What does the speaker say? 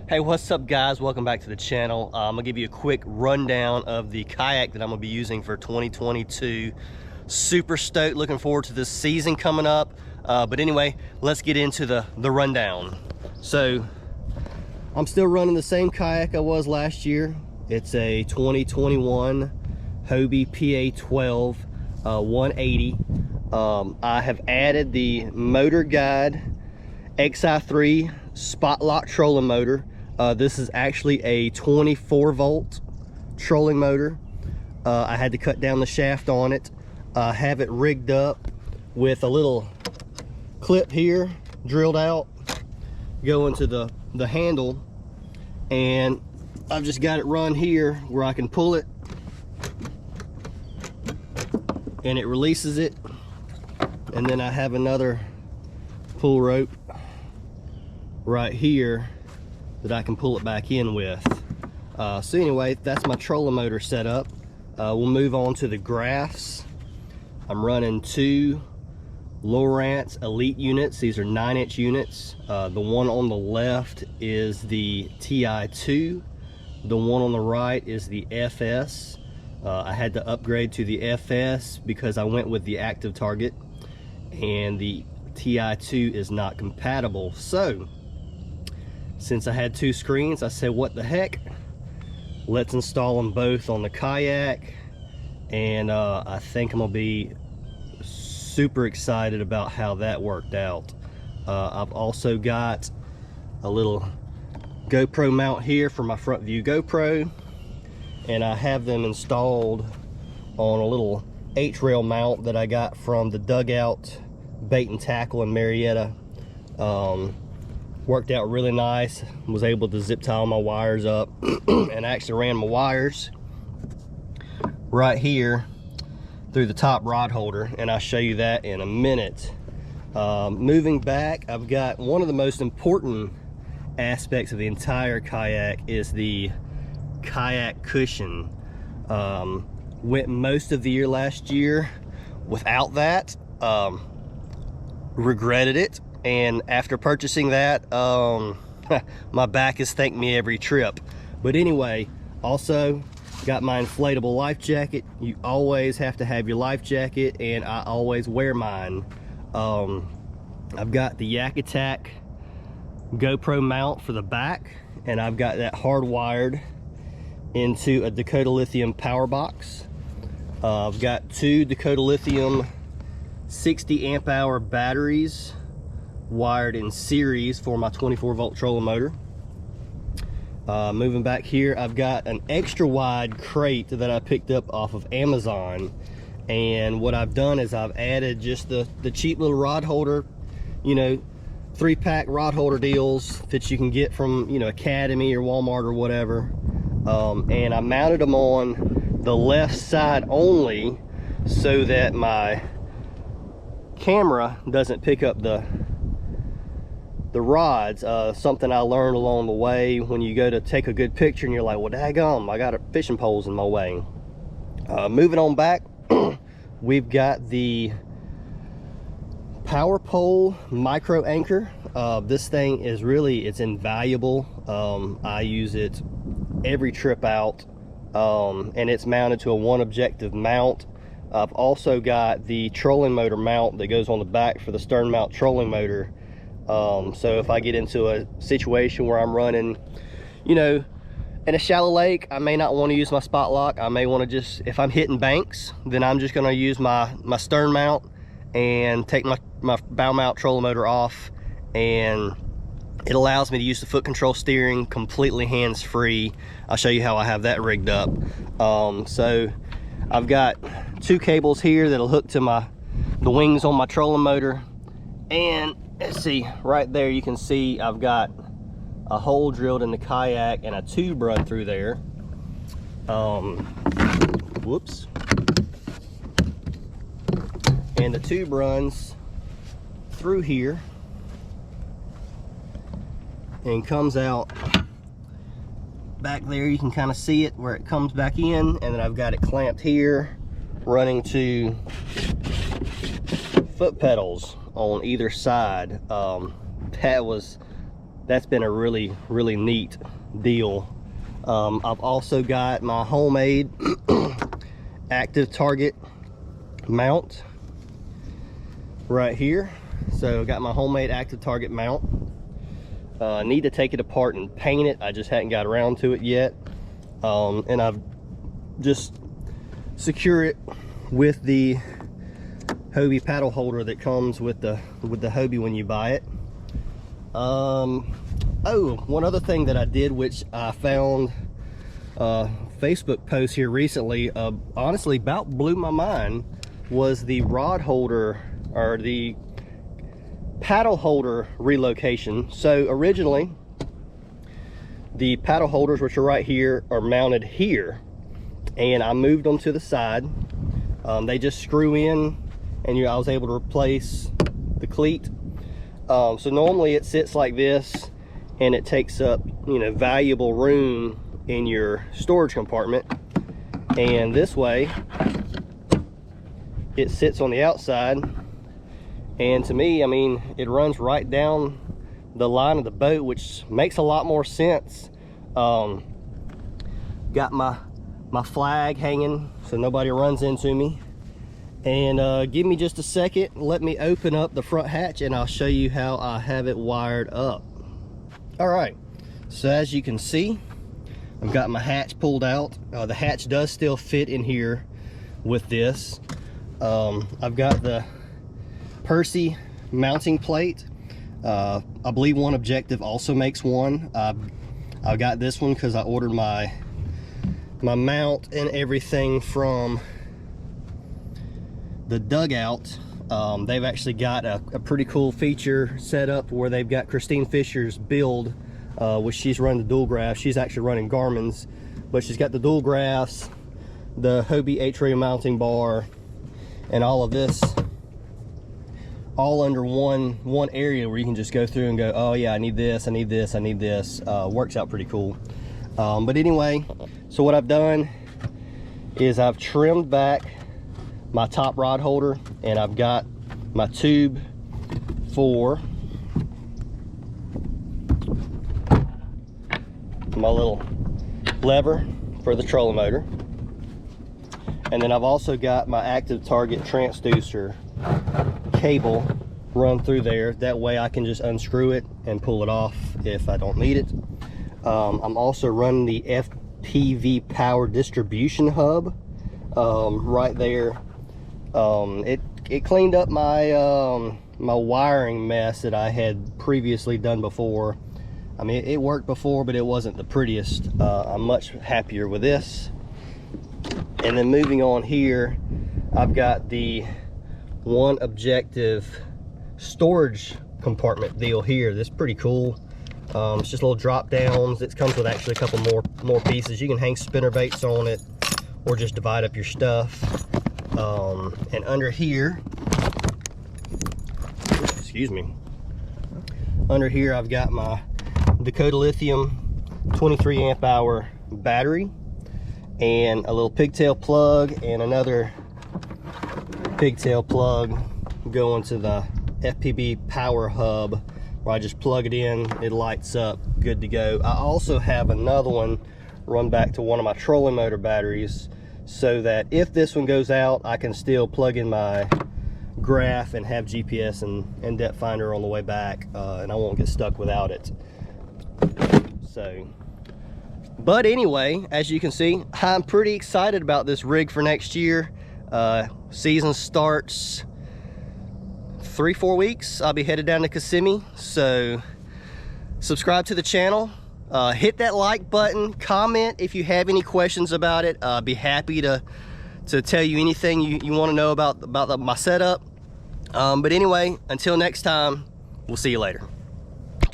Hey, what's up guys? Welcome back to the channel. I'm gonna give you a quick rundown of the kayak that I'm gonna be using for 2022. Super stoked, looking forward to this season coming up. But anyway, let's get into the rundown. So I'm still running the same kayak I was last year. It's a 2021 Hobie PA12 180. I have added the Motor Guide XI3 spot lock trolling motor. This is actually a 24 volt trolling motor. I had to cut down the shaft on it. Have it rigged up with a little clip here drilled out going to the handle, and I've just got it run here where I can pull it and it releases it, and then I have another pull rope right here that I can pull it back in with. So anyway, that's my trolling motor set up. We'll move on to the graphs. I'm running two Lowrance Elite units. These are 9-inch units. The one on the left is the TI2. The one on the right is the FS. I had to upgrade to the FS because I went with the active target, and the TI2 is not compatible. So since I had two screens, I said, what the heck, let's install them both on the kayak. And I think I'm gonna be super excited about how that worked out. I've also got a little GoPro mount here for my front view GoPro, and I have them installed on a little H-rail mount that I got from the Dugout Bait and Tackle in Marietta. Worked out really nice. Was able to zip tie all my wires up and actually ran my wires right here through the top rod holder, and I'll show you that in a minute. Moving back, I've got one of the most important aspects of the entire kayak is the kayak cushion. Went most of the year last year without that. Regretted it, and after purchasing that, my back has thanked me every trip. But anyway, also got my inflatable life jacket. You always have to have your life jacket, and I always wear mine. I've got the Yak Attack GoPro mount for the back, and I've got that hardwired into a Dakota Lithium power box. I've got two Dakota Lithium 60 amp hour batteries wired in series for my 24 volt trolling motor. Moving back here, I've got an extra wide crate that I picked up off of Amazon, and what I've done is I've added just the cheap little rod holder, you know, 3-pack rod holder deals that you can get from, you know, Academy or Walmart or whatever. And I mounted them on the left side only so that my camera doesn't pick up the rods. Something I learned along the way, when you go to take a good picture and you're like, well, daggum, I got fishing poles in my way. Moving on back, we've got the Power Pole micro anchor. This thing is really, it's invaluable. I use it every trip out, and it's mounted to a one objective mount. I've also got the trolling motor mount that goes on the back for the stern mount trolling motor. So if I get into a situation where I'm running, you know, in a shallow lake, I may not want to use my spot lock. I may want to just, if I'm hitting banks, then I'm just going to use my stern mount and take my bow mount trolling motor off, and it allows me to use the foot control steering completely hands-free. I'll show you how I have that rigged up. So I've got two cables here that'll hook to the wings on my trolling motor, and let's see, right there you can see I've got a hole drilled in the kayak and a tube run through there. Whoops. And the tube runs through here and comes out back there. You can kind of see it where it comes back in, and then I've got it clamped here, running to foot pedals on either side. That was that's been a really neat deal. I've also got my homemade active target mount right here. So I got my homemade active target mount. I need to take it apart and paint it. I just hadn't got around to it yet. And I've just secure it with the Hobie paddle holder that comes with the Hobie when you buy it. Oh, one other thing that I did, which I found Facebook post here recently, honestly about blew my mind, was the rod holder, or the paddle holder relocation. So originally the paddle holders, which are right here, are mounted here, and I moved them to the side. They just screw in, and I was able to replace the cleat. So normally it sits like this, and it takes up, you know, valuable room in your storage compartment. And this way it sits on the outside, and to me, I mean, it runs right down the line of the boat, which makes a lot more sense. Got my flag hanging so nobody runs into me. And give me just a second, let me open up the front hatch and I'll show you how I have it wired up. All right, so as you can see, I've got my hatch pulled out. The hatch does still fit in here with this. I've got the Percy mounting plate. I believe One Objective also makes one. I got this one because I ordered my mount and everything from the Dugout. They've actually got a pretty cool feature set up where they've got Christine Fisher's build, which she's running the dual graphs. She's actually running Garmin's, but she's got the dual graphs, the Hobie H-ray mounting bar, and all of this all under one area where you can just go through and go, oh yeah, I need this, I need this, I need this. Works out pretty cool. But anyway, so what I've done is I've trimmed back my top rod holder, and I've got my tube for my little lever for the trolling motor. And then I've also got my active target transducer cable run through there. That way I can just unscrew it and pull it off if I don't need it. I'm also running the FPV power distribution hub right there. It cleaned up my my wiring mess that I had previously done before. I mean, it worked before, but it wasn't the prettiest. I'm much happier with this. And then moving on here, I've got the One Objective storage compartment deal here. This is pretty cool. It's just little drop downs. It comes with actually a couple more pieces. You can hang spinner baits on it or just divide up your stuff. And under here, excuse me, under here I've got my Dakota Lithium 23 amp hour battery, and a little pigtail plug and another pigtail plug going to the FPV power hub, where I just plug it in, it lights up, good to go. I also have another one run back to one of my trolling motor batteries, so that if this one goes out, I can still plug in my graph and have GPS and depth finder on the way back, and I won't get stuck without it. So, but anyway, as you can see, I'm pretty excited about this rig for next year. Season starts 3-4 weeks. I'll be headed down to Kissimmee, so subscribe to the channel. Hit that like button, comment if you have any questions about it. Be happy to tell you anything you want to know about my setup. But anyway, until next time, we'll see you later.